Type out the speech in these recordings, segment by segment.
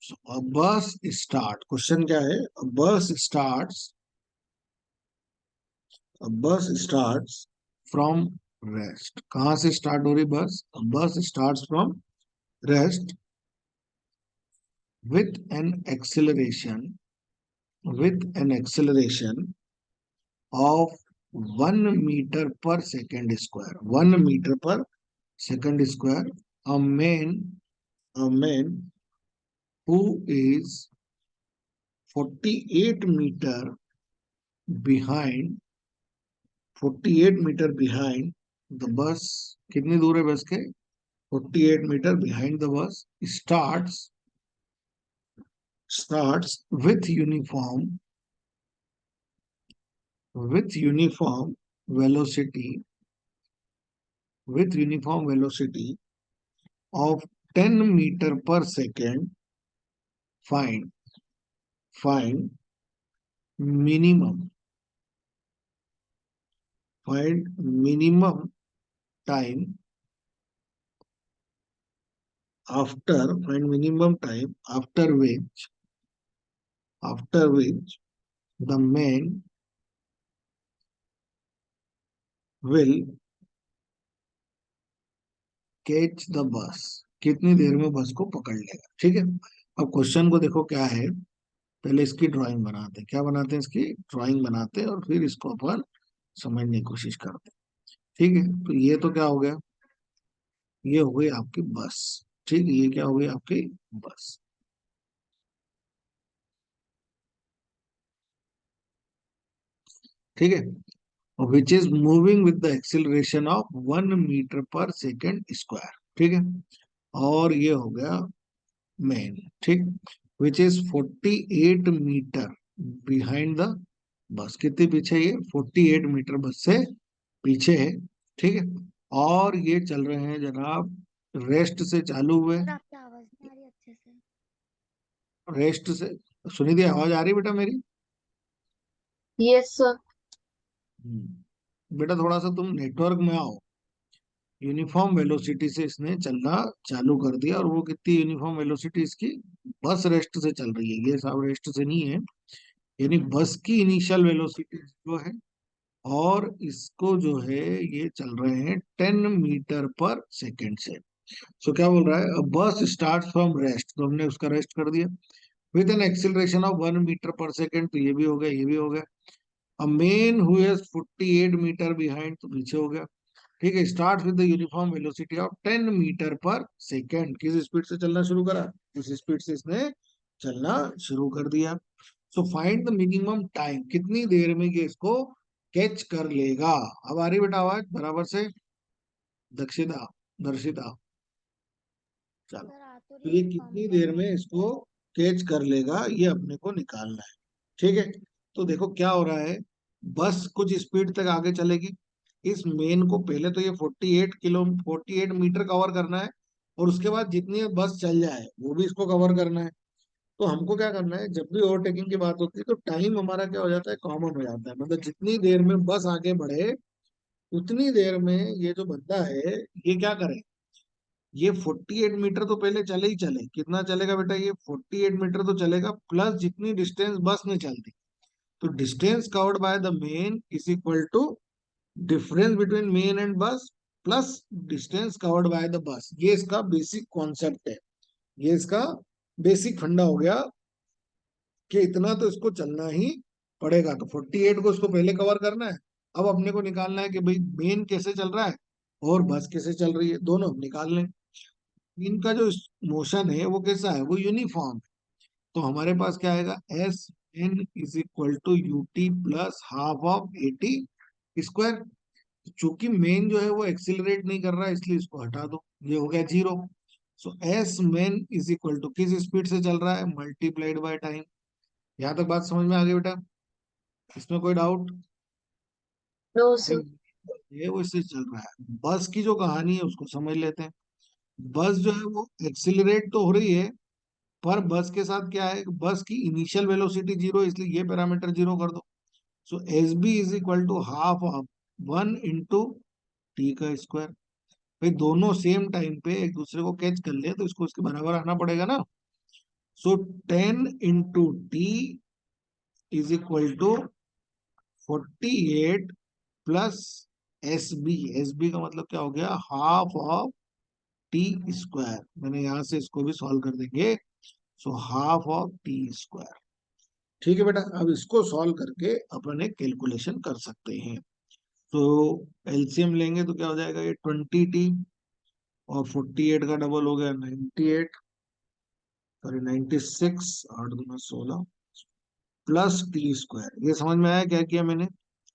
So, a bus start, question क्या है? A bus starts from rest. कहाँ से स्टार्ट हो रही बस? A bus starts from rest with an acceleration of 1 meter per second square. 1 meter per second square. A man who is 48 meter behind 48 meter behind the bus. कितनी दूर है bus के? 48 meter behind the bus. Starts with uniform velocity of 10 meter per second. Find minimum time after which the man will catch the bus. कितनी देर में bus को पकड़ लेगा. ठीक है. अब क्वेश्चन को देखो क्या है. पहले इसकी ड्राइंग बनाते हैं. क्या बनाते हैं? इसकी ड्राइंग बनाते हैं और फिर इसको अपन समझने की कोशिश करते हैं. ठीक है. तो ये तो क्या हो गया? ये हो गई आपकी बस. ठीक है. ये क्या हो गई आपकी बस. ठीक है. Which is moving with the acceleration of 1 meter per second square. ठीक है. और ये हो गया मेन. ठीक. Which is 48 meter behind the bus. कितने पीछे? ये 48 मीटर बस से पीछे है. ठीक है. और ये चल रहे हैं जनाब, रेस्ट से चालू हुए. सर आपकी आवाज नहीं आ रही अच्छे से। रेस्ट से. सुनी दी आवाज आ रही बेटा मेरी? Yes sir. बेटा थोड़ा सा तुम नेटवर्क में आओ. यूनिफॉर्म वेलोसिटी से इसने चलना चालू कर दिया. और वो कितनी यूनिफॉर्म वेलोसिटी इसकी? बस रेस्ट से चल रही है. ये सब रेस्ट से नहीं है. यानी बस की इनिशियल वेलोसिटी जो है, और इसको जो है ये चल रहे हैं 10 मीटर पर सेकेंड से. सो क्या बोल रहा है? बस स्टार्ट फ्रॉम रेस्ट, तो हमने उसका रेस्ट कर दिया. With an acceleration of 1 meter per second, तो ये भी हो गया, ये भी हो गया. A man who is 48 meter behind, तो पीछे हो गया. ठीक है. Start with the uniform velocity of 10 meter per second. किस स्पीड से चलना शुरू करा? उस स्पीड से इसने चलना शुरू कर दिया. So find the minimum time. कितनी देर में ये इसको कैच कर लेगा? अब आ रही बेटा आवाज बराबर से? दक्षिता, दर्शिता. चलो. सर आ तो तो रही ये है, कितनी देर में कम इसको कैच कर लेगा, ये अपने को निकालना है. ठीक है. तो देखो क्या हो रहा है. बस कुछ स्पीड तक आगे चलेगी. इस मेन को पहले तो ये 48 मीटर कवर करना है. और उसके बाद जितनी बस चल जाए वो भी इसको कवर करना है. तो हमको क्या करना है, जब भी ओवरटेकिंग की बात होती है तो टाइम हमारा क्या हो जाता है, कॉमन हो जाता है. मतलब जितनी देर में बस आगे बढ़े उतनी देर में ये जो बंदा है ये क्या करे, ये 48 मीटर तो पहले चले ही चले. कितना चलेगा बेटा? ये 48 मीटर तो चलेगा, प्लस जितनी डिस्टेंस बस में चलती. तो distance covered by the man is equal to difference between man and bus plus distance covered by the bus. ये इसका बेसिक कॉन्सेप्ट है. ये इसका बेसिक फंडा हो गया कि इतना तो इसको चलना ही पड़ेगा. तो 48 को इसको पहले कवर करना है. अब अपने को निकालना है कि भाई मेन कैसे चल रहा है और बस कैसे चल रही है, दोनों हम निकाल लें. इनका जो मोशन है वो कैसा है? वो यूनिफॉर्म है. तो हमारे पास क्या आएगा? S N is equal to U T plus half of 80 square. चूंकि मेन जो है वो एक्सिलरेट नहीं कर रहा है इसलिए इसको हटा दो. ये हो गया 0. So S man is equal to किस स्पीड से चल रहा है मल्टीप्लाइड बाय टाइम. यहाँ तक बात समझ में आ गई बेटा? इसमें कोई डाउट? No sir. ये वो इससे चल रहा है. बस की जो कहानी है उसको समझ लेते हैं. बस जो है वो एक्सिलरेट तो हो रही है, पर बस के साथ क्या है, बस की इनिशियल वेलोसिटी 0 है, इसलिए ये पैरामीटर 0 कर दो. So S B is equal to half of 1 into T का स्क्वायर. भाई दोनों सेम टाइम पे एक दूसरे को कैच कर ले तो इसको इसके बराबर आना पड़ेगा ना. So 10 × t is equal to 48 plus S B का मतलब क्या हो गया, हाफ ऑफ टी स्क्वायर। मैंने यहां से इसको भी सॉल्व कर देंगे। So half of T square. ठीक है बेटा, अब इसको सॉल्व करके अपन एक कैलकुलेशन कर सकते हैं। तो एलसीएम लेंगे तो क्या हो जाएगा, ये 20t और 48 का डबल हो गया 98, सॉरी 96, 8×2 = 16 प्लस टी स्क्वायर। ये समझ में आया क्या किया मैंने।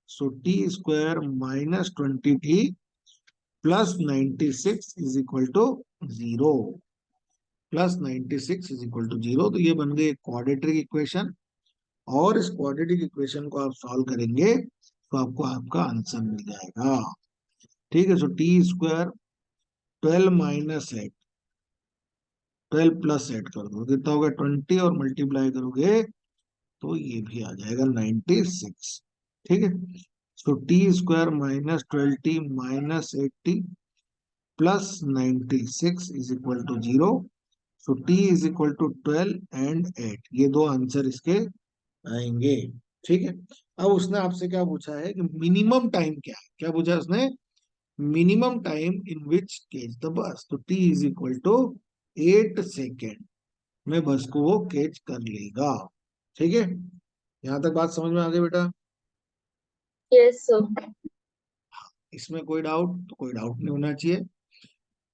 So T square minus 20t plus 96 is equal to 0। Plus 96 is equal to 0, तो ये बन गई एक क्वाड्रेटिक इक्वेशन। और इस क्वाड्रेटिक इक्वेशन को आप सॉल्व करेंगे तो आपको आपका आंसर मिल जाएगा। ठीक है, सो टी स्क्वायर 12 - 8, 12 + 8 कर दो, कितना होगा 20, और मल्टीप्लाई करोगे तो ये भी आ जाएगा 96। ठीक है, so T square -12t - 8t plus 96 is equal to 0। So T is equal to 12 और 8, ये दो आंसर इसके आएंगे। ठीक है, अब उसने आपसे क्या पूछा है कि मिनिमम टाइम क्या है, क्या पूछा है उसने, minimum time in which catch the bus. तो t is equal to 8 second में बस को वो कैच कर लेगा। ठीक है, यहां तक बात समझ में आ गई बेटा। Yes sir. इसमें कोई डाउट, तो कोई डाउट नहीं होना चाहिए।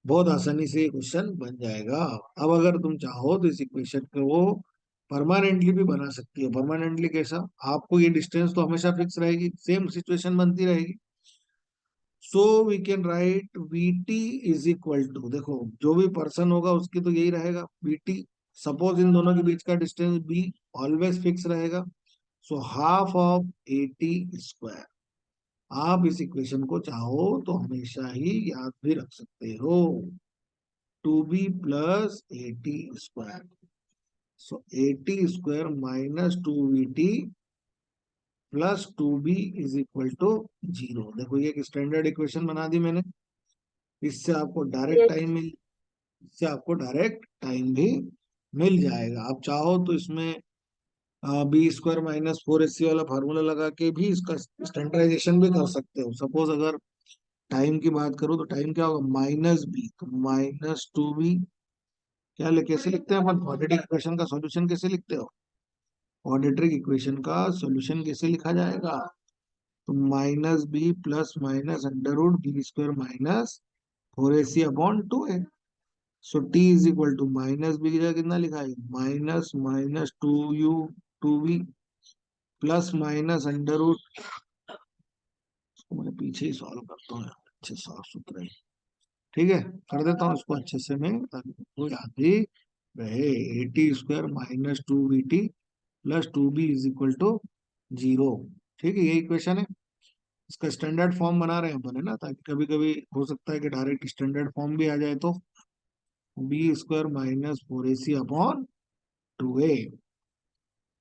बहुत आसानी से ये क्वेश्चन बन जाएगा। अब अगर तुम चाहो तो इस इक्वेशन को वो परमानेंटली भी बना सकती है। परमानेंटली कैसा, आपको ये डिस्टेंस तो हमेशा फिक्स रहेगी, सेम सिचुएशन बनती रहेगी। So we can write V T is equal to, देखो जो भी पर्सन होगा उसकी तो यही रहेगा वी टी। सपोज इन दोनों के बीच का डिस्टेंस बी ऑलवेज फिक्स रहेगा। So half of A T square. आप इस इक्वेशन को चाहो तो हमेशा ही याद भी रख सकते हो, 2b + 80 square. So 80 square -2vt plus 2b is equal to 0। देखो ये एक स्टैंडर्ड इक्वेशन बना दी मैंने। इससे आपको डायरेक्ट यस। टाइम मिल इससे आपको डायरेक्ट टाइम भी मिल जाएगा। आप चाहो तो इसमें b² - 4ac वाला फार्मूला लगा के भी इसका स्टैंडर्डाइजेशन भी कर सकते हो। सपोज अगर टाइम की बात करूँ तो टाइम क्या होगा, -b, तो -2b। कैसे लिखते हैं अपन क्वाड्रेटिक इक्वेशन का सॉल्यूशन, कैसे लिखते हो, क्वाड्रेटिक इक्वेशन का सॉल्यूशन कैसे लिखा जाएगा, तो -b plus minus √b² -4ac/2a। So T is equal to -b की जगह कितना लिखा है, -2u 2v plus minus under root. इसको मैं पीछे ही सॉल्व करता हूँ अच्छे साफ सुथरे। ठीक है, कर देता हूँ इसको अच्छे से मैं ताकि आपको याद भी रहे। 80 square -2vt plus 2b is equal to 0। ठीक है, यही इक्वेशन है। इसका स्टैंडर्ड फॉर्म बना रहे हैं अपन, है ना, ताकि कभी कभी हो सकता है कि डायरेक्ट स्टैंडर्ड फॉर्म भी आ जाए। तो b² -4ac/2a।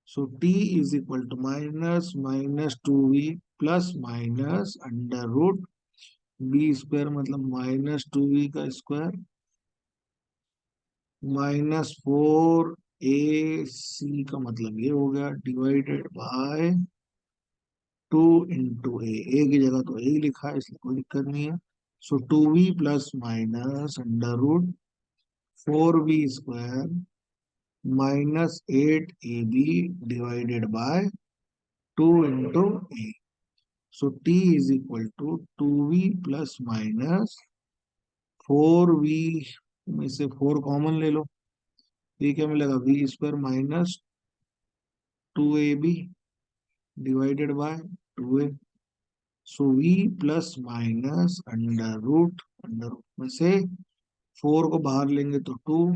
So t is equal to -2v plus minus under root b² मतलब -2v का स्क्वायर -4ac का मतलब ये हो गया डिवाइडेड बाय 2 × a की जगह तो a लिखा है इसलिए कोई दिक्कत नहीं है। So 2v plus minus under root 4v² -8ab divided by 2 × a। So t is equal to 2v plus minus 4v में से 4 कॉमन ले लो, ये क्या मिलेगा, v² -2ab divided by 2a। So v plus minus under root में से 4 को बाहर लेंगे तो 2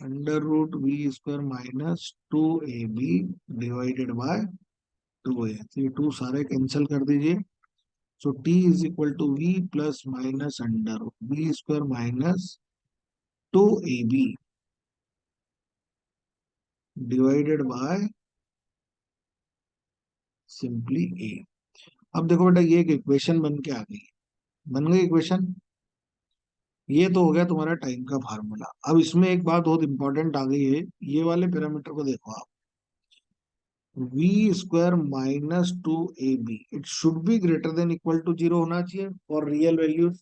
under root v² divided by 2a। तो ये 2 सारे कैंसिल कर दीजिए। So t is equal to v plus minus under root v² -2ab divided by simply a। अब देखो बेटा ये एक इक्वेशन बन के आ गई, बन गई इक्वेशन। ये तो हो गया तुम्हारा टाइम का फार्मूला। अब इसमें एक बात बहुत इंपॉर्टेंट आ गई है, ये वाले पैरामीटर को देखो आप, V square minus two A B, it should be greater than equal to zero होना चाहिए फॉर रियल वैल्यूज।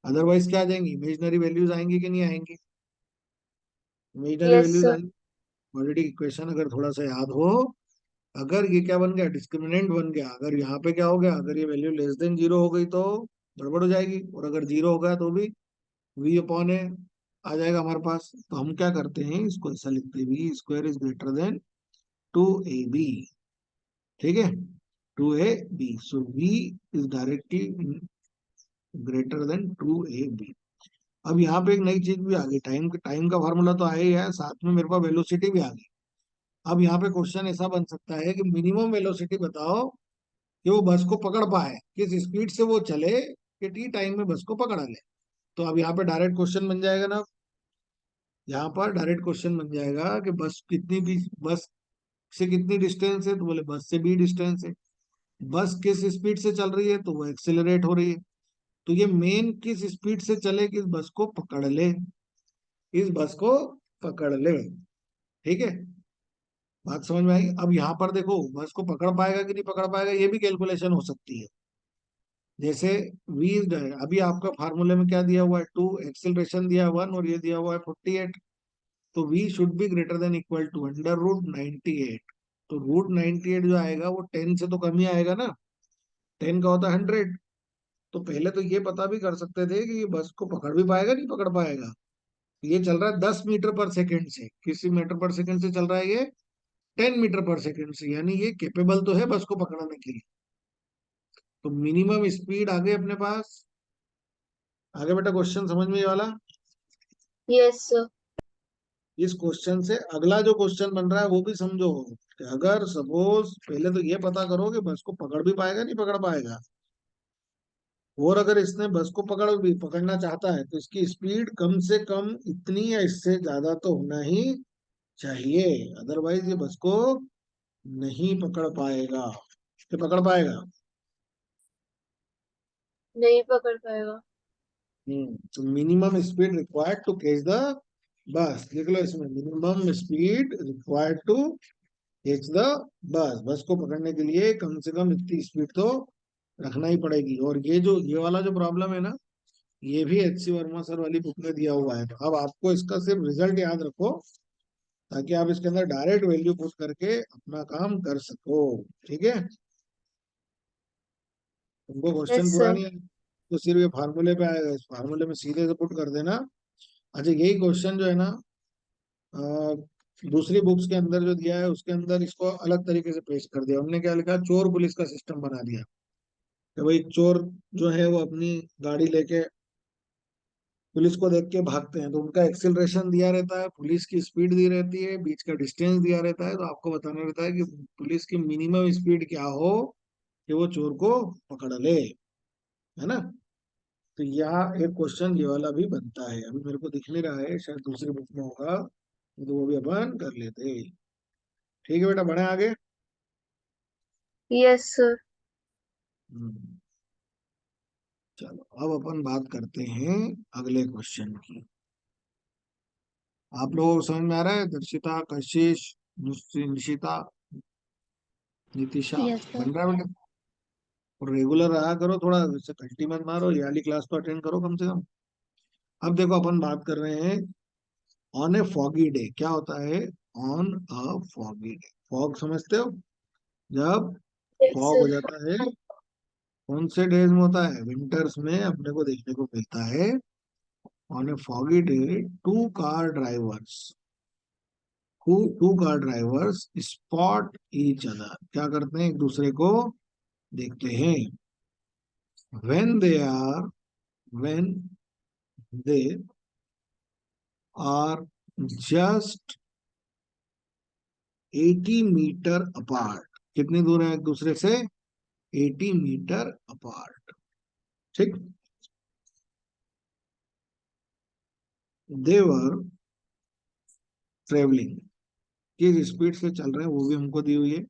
अदरवाइज क्या आ जाएंगी, इमेजनरी वैल्यूज आएंगी कि नहीं आएंगी? Imaginary yes values sir. आएंगी। क्वाड्रेटिक इक्वेशन अगर थोड़ा सा याद हो, अगर ये क्या बन गया, डिस्क्रिमिनेंट बन गया, अगर यहाँ पे क्या हो गया, अगर ये वैल्यू लेस देन जीरो हो गई तो गड़बड़ हो जाएगी, और अगर जीरो हो गया तो भी वी अपॉन ए आ जाएगा हमारे पास। तो हम क्या करते हैं, इसको ऐसा लिखते हैं, V square is greater than two A B. ठीक है, two A B, so V is directly greater than two A B. अब यहाँ पे एक नई चीज भी आ गई, टाइम का फार्मूला तो आया ही है, साथ में मेरे पास वेलोसिटी भी आ गई। अब यहाँ पे क्वेश्चन ऐसा बन सकता है कि मिनिमम वेलोसिटी बताओ कि वो बस को पकड़ पाए, किस स्पीड से वो चले कि टी टाइम में बस को पकड़ा ले। तो अब यहाँ पे डायरेक्ट क्वेश्चन बन जाएगा ना, यहाँ पर डायरेक्ट क्वेश्चन बन जाएगा कि बस कितनी भी, बस से कितनी डिस्टेंस है, तो बोले बस से बी डिस्टेंस है। बस किस स्पीड से चल रही है, तो वो एक्सेलरेट हो रही है। तो ये मेन किस स्पीड से चले कि इस बस को पकड़ ले, इस बस को पकड़ ले। ठीक है, बात समझ में आई? अब यहाँ पर देखो, बस को पकड़ पाएगा कि नहीं पकड़ पाएगा, ये भी कैलकुलेशन हो सकती है। जैसे v, अभी आपका फार्मूले में क्या दिया हुआ है, टू, एक्सेलरेशन दिया है 1, और ये दिया हुआ है 48। तो v should be greater than equal to under root 98। तो रूट 98 जो आएगा वो 10 से तो कम ही आएगा ना, 10 का होता है 100। तो पहले तो ये पता भी कर सकते थे कि ये बस को पकड़ भी पाएगा नहीं पकड़ पाएगा। ये चल रहा है 10 मीटर पर सेकंड से, किसी मीटर पर सेकंड से चल रहा है ये, 10 मीटर पर सेकंड से, यानी ये केपेबल तो है बस को पकड़ने के लिए। तो मिनिमम स्पीड आ गई अपने पास। आगे बेटा क्वेश्चन समझ में ये वाला। Yes sir. इस क्वेश्चन से अगला जो क्वेश्चन बन रहा है वो भी समझो, कि अगर सपोज, पहले तो ये पता करो कि बस को पकड़ भी पाएगा नहीं पकड़ पाएगा, और अगर इसने बस को पकड़ना चाहता है तो इसकी स्पीड कम से कम इतनी या इससे ज्यादा तो होना ही चाहिए, अदरवाइज ये बस को नहीं पकड़ पाएगा। ये पकड़ पाएगा? नहीं पकड़ पाएगा। तो minimum speed required to catch the bus, लिख लो इसमें, minimum speed required to catch the bus, bus को पकड़ने के लिए कम से कम इतनी स्पीड तो रखना ही पड़ेगी। और ये जो ये वाला जो प्रॉब्लम है ना, ये भी एच सी वर्मा सर वाली बुक में दिया हुआ है। तो अब आपको इसका सिर्फ रिजल्ट याद रखो, ताकि आप इसके अंदर डायरेक्ट वैल्यू पुट करके अपना काम कर सको। ठीक है, तुमको क्वेश्चन यस पूरा सर। नहीं है तो सिर्फ ये फार्मूले पे आएगा, इस फार्मूले में सीधे से पुट कर देना। अच्छा, यही क्वेश्चन जो है ना, अ, दूसरी बुक्स के अंदर जो दिया है उसके अंदर इसको अलग तरीके से पेश कर दिया। हमने क्या लिखा, चोर पुलिस का सिस्टम बना दिया कि भाई चोर जो है वो अपनी गाड़ी लेके पुलिस को देख के भागते हैं, तो उनका एक्सिलरेशन दिया रहता है, पुलिस की स्पीड दी रहती है, बीच का डिस्टेंस दिया रहता है, तो आपको बताना रहता है कि पुलिस की मिनिमम स्पीड क्या हो कि वो चोर को पकड़ ले, है ना। तो यहाँ एक क्वेश्चन ये वाला भी बनता है, अभी मेरे को दिख नहीं रहा है, शायद दूसरी बुक में होगा, तो वो भी अपन कर लेते। ठीक है बेटा, बढ़े आगे। Yes sir. हम्म, चलो अब अपन बात करते हैं अगले क्वेश्चन की। आप लोगों को समझ में आ रहा है? दर्शिता, कशिश, निशिता, नितिशा, यस सर। बन रहा है बेटा? और रेगुलर रहा करो थोड़ा, जैसे घंटी मत मारो, ये वाली क्लास तो अटेंड करो कम से कम। अब देखो अपन बात कर रहे हैं ऑन ए फॉगी डे, क्या होता है on a foggy day? Fog समझते हो, जब यस फॉग हो सर। जाता है, कौन से डेज में होता है, विंटर्स में अपने को देखने को मिलता है। On a foggy day, two car drivers two car drivers spot each other, क्या करते हैं, एक दूसरे को देखते हैं। when they are when they are just 80 meter apart, कितनी दूर है एक दूसरे से, 80 मीटर अपार्ट। ठीक, देवर ट्रेवलिंग, किस स्पीड से चल रहे हैं वो भी हमको दी हुई है।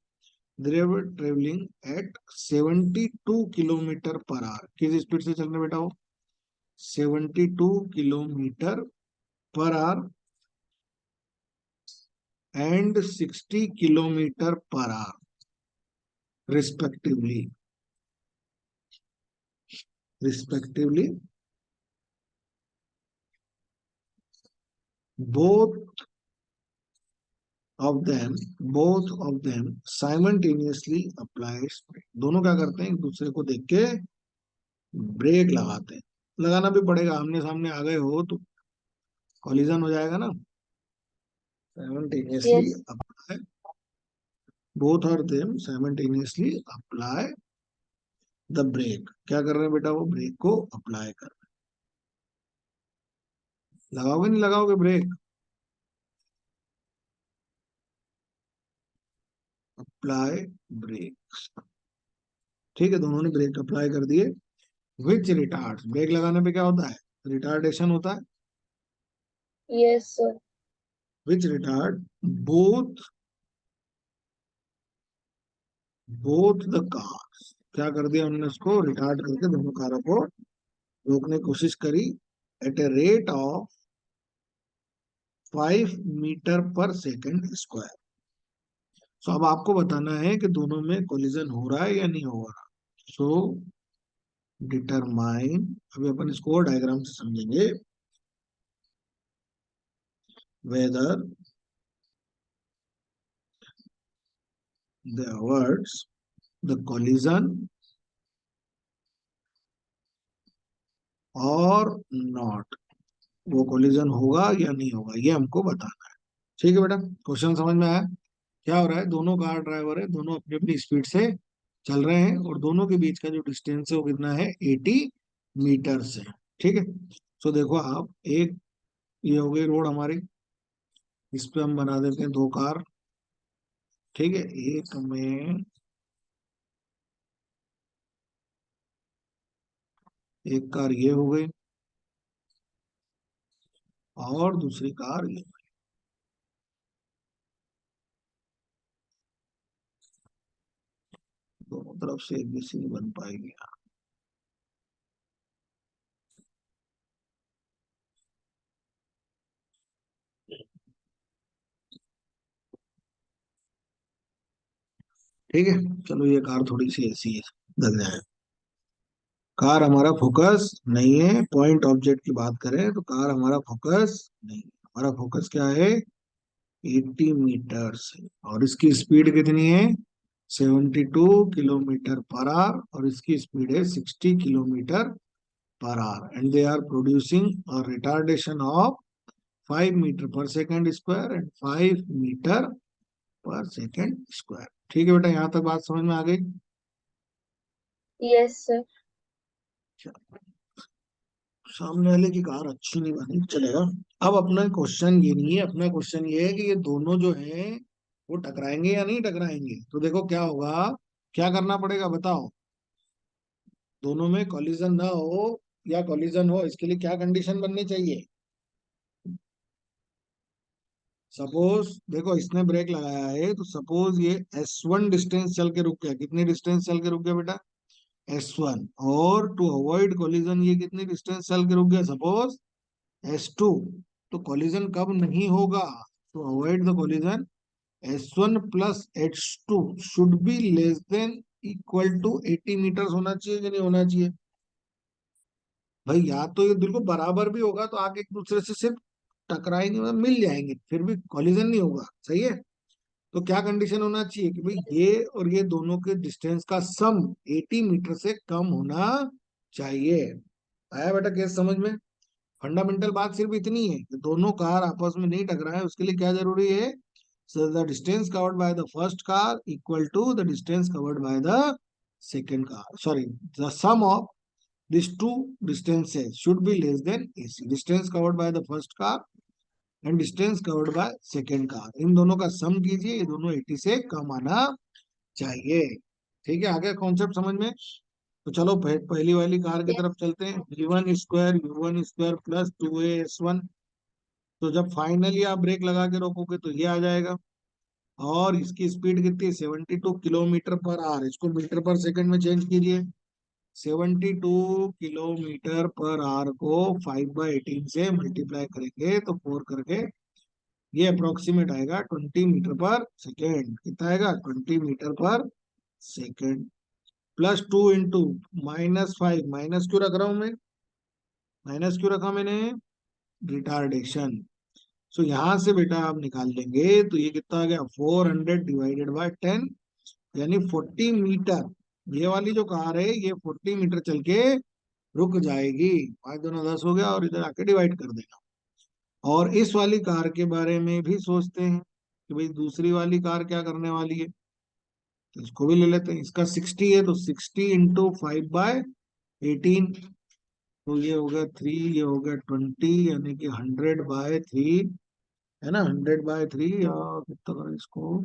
They're travelling at 72 kilometre per hour, किस स्पीड से चल रहे हैं बेटा वो, 72 kilometre per hour and 60 kilometer per hour respectively. Both both of them simultaneously applies brake. दोनों क्या करते हैं, एक दूसरे को देख के ब्रेक लगाते हैं. लगाना भी पड़ेगा, आमने सामने आ गए हो तो कॉलिजन हो जाएगा ना. Simultaneously yes, apply, both of them simultaneously apply the brake. क्या कर रहे हैं बेटा, वो ब्रेक को अप्लाई कर रहे हैं. लगाओगे नहीं लगाओगे ब्रेक, अप्लाई ब्रेक. ठीक है, दोनों ने ब्रेक अप्लाई कर दिए. विच रिटार्ड, ब्रेक लगाने पे क्या होता है, रिटार्डेशन होता है. yes, sir. Which retard both both the cars. क्या कर दिया उन्होंने, उसको रिटार्ड करके दोनों कारों को रोकने की कोशिश करी at a rate of 5 meter per second square. So अब आपको बताना है कि दोनों में कोलिजन हो रहा है या नहीं हो रहा. सो डिटरमाइन, अभी अपन इसको और डायग्राम से समझेंगे. Whether the words the collision और नॉट, वो कोलिजन होगा या नहीं होगा, ये हमको बताना है. ठीक है बेटा, क्वेश्चन समझ में आया. क्या हो रहा है, दोनों कार ड्राइवर है, दोनों अपनी अपनी स्पीड से चल रहे हैं और दोनों के बीच का जो डिस्टेंस है वो कितना है, 80 मीटर्स है. ठीक है. सो देखो आप, एक ये हो गई रोड हमारी, इस पे हम बना देते हैं दो कार. ठीक है, एक में एक कार ये हो गई और दूसरी कार ये. दोनों तरफ से एक भी सी नहीं बन पाएगी. ठीक है, चलो ये कार थोड़ी सी ऐसी है, लग जाए. कार हमारा फोकस नहीं है, पॉइंट ऑब्जेक्ट की बात करें तो कार हमारा फोकस नहीं है. हमारा फोकस क्या है, 80 मीटर्स है. और इसकी स्पीड कितनी है, 72 किलोमीटर पर आवर, और इसकी स्पीड है 60 kilometer per hour. And they are producing a retardation of 5 meter per second square and 5 meter per second square. ठीक है बेटा, यहाँ तक बात समझ में आ गई. Yes, sir. सामने वाले की कार अच्छी नहीं बनी, चलेगा. अब अपना क्वेश्चन ये नहीं है, अपना क्वेश्चन ये है कि ये दोनों जो हैं वो टकराएंगे या नहीं टकराएंगे. तो देखो क्या होगा, क्या करना पड़ेगा बताओ. दोनों में कॉलिजन ना हो या कॉलिजन हो, इसके लिए क्या कंडीशन बननी चाहिए. सपोज देखो इसने ब्रेक लगाया है, तो सपोज ये S1 डिस्टेंस चल के रुक गया. कितनी डिस्टेंस चल के रुक गया बेटा, S1. और टू अवॉइड कॉलिजन ये कितनी डिस्टेंस चल के रुक गया, सपोज S2. तो कॉलिजन कब नहीं होगा, to avoid the collision S1 plus H2 should be less than equal to 80 meters होना चाहिए कि नहीं होना चाहिए. भाई या तो ये बिल्कुल बराबर भी होगा तो आगे एक दूसरे से सिर्फ टकराएंगे, मतलब मिल जाएंगे, फिर भी कॉलिजन नहीं होगा. सही है. तो क्या कंडीशन होना चाहिए कि भाई ये और ये दोनों के डिस्टेंस का सम 80 मीटर से कम होना चाहिए. आया बेटा केस समझ में. फंडामेंटल बात सिर्फ इतनी है कि दोनों कार आपस में नहीं टकराए, उसके लिए क्या जरूरी है, so the distance covered by the first car equal to the distance covered by the second car. Sorry, the sum of these two distances should be less than AC. Distance covered by the first car and distance covered by second car, इन दोनों का सम कीजिए, ये दोनों 80 से कम आना चाहिए. ठीक है, आगे कॉन्सेप्ट समझ में. तो चलो पहली वाली कार की Yes, तरफ चलते हैं. v1 square u1 square plus 2a s1. तो जब फाइनली आप ब्रेक लगा के रोकोगे तो ये आ जाएगा. और इसकी स्पीड कितनी है, 72 किलोमीटर पर आवर. इसको मीटर पर सेकंड में चेंज कीजिए. 72 किलोमीटर पर आवर को 5/18 से मल्टीप्लाई करेंगे तो 4 करके ये अप्रोक्सीमेट आएगा 20 मीटर पर सेकेंड। कितना आएगा? 20 metre per second. +2 into -5, minus क्यों रख रहा हूं मैं? माइनस क्यों रखा मैंने? रिटार्डेशन। सो यहां से बेटा आप निकाल लेंगे तो ये कितना आ गया? 400 डिवाइडेड बाय 10, यानी 40 मीटर। ये वाली जो कार है ये 40 मीटर चल के रुक जाएगी। 5 दूना 10 हो गया और इधर आके डिवाइड कर देगा। और इस वाली कार के बारे में भी सोचते हैं कि भाई दूसरी वाली कार क्या करने वाली है, तो इसको भी ले लेते हैं। इसका 60 है तो 60 × 5/18, तो ये हो गया 3, ये हो गया 20, यानी कि 100/3 है ना। 100/3 या कितना करें इसको?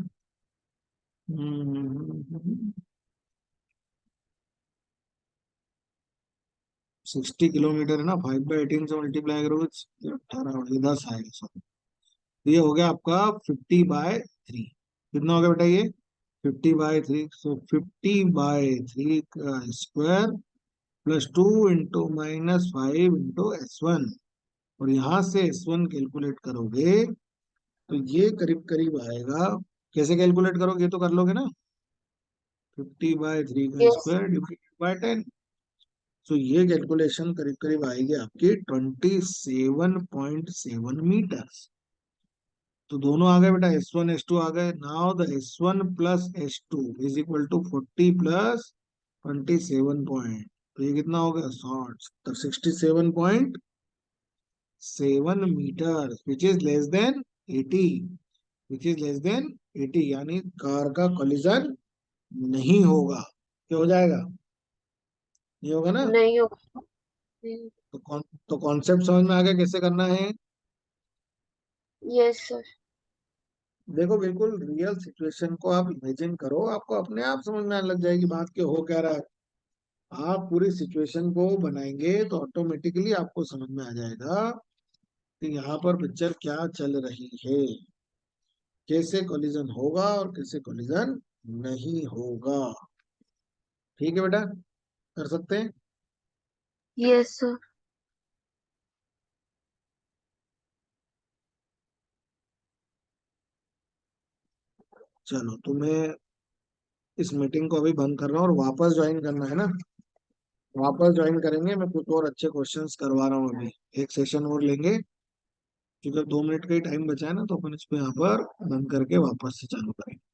60 किलोमीटर है ना, 5/18 से मल्टीप्लाई करोगे तो 18 10 आएगा सब। तो ये हो गया आपका 50/3। कितना हो गया बेटा ये? 50/3। सो 50/3 का स्क्वायर +2 × -5 × S1। और यहाँ से S1 कैलकुलेट करोगे तो ये करीब करीब आएगा। कैसे कैलकुलेट करोगे? ये तो कर लोगे ना। 50/3 का यस। Square divided by 10। सो ये कैलकुलेशन करीब करीब आएगी आपकी 27.7 मीटर। तो दोनों आ गए बेटा, S1 S2 आ गए। नाउ द S1 + S2 = 40 + 27 तो ये कितना हो गया? 67.7 meter, which is less than 80। Which is less than 80, यानी कार का कोलिजन नहीं होगा। क्या हो जाएगा? नहीं होगा ना। नहीं होगा। तो कौन तो कॉन्सेप्ट समझ में आ गया कैसे करना है? Yes sir. देखो बिल्कुल रियल सिचुएशन को आप इमेजिन करो, आपको अपने आप समझ में आने लग जाएगी बात के हो क्या रहा है। आप पूरी सिचुएशन को बनाएंगे तो ऑटोमेटिकली आपको समझ में आ जाएगा कि यहाँ पर पिक्चर क्या चल रही है, कैसे कोलिजन होगा और कैसे कोलिजन नहीं होगा। ठीक है बेटा, कर सकते हैं। Yes sir. चलो तो मैं इस मीटिंग को अभी बंद कर रहा हूँ और वापस ज्वाइन करना है ना। वापस ज्वाइन करेंगे, मैं कुछ और अच्छे क्वेश्चंस करवा रहा हूँ अभी। एक सेशन और लेंगे, क्योंकि 2 मिनट का ही टाइम बचा है ना, तो अपन इसको यहाँ पर बंद करके वापस से चालू करेंगे।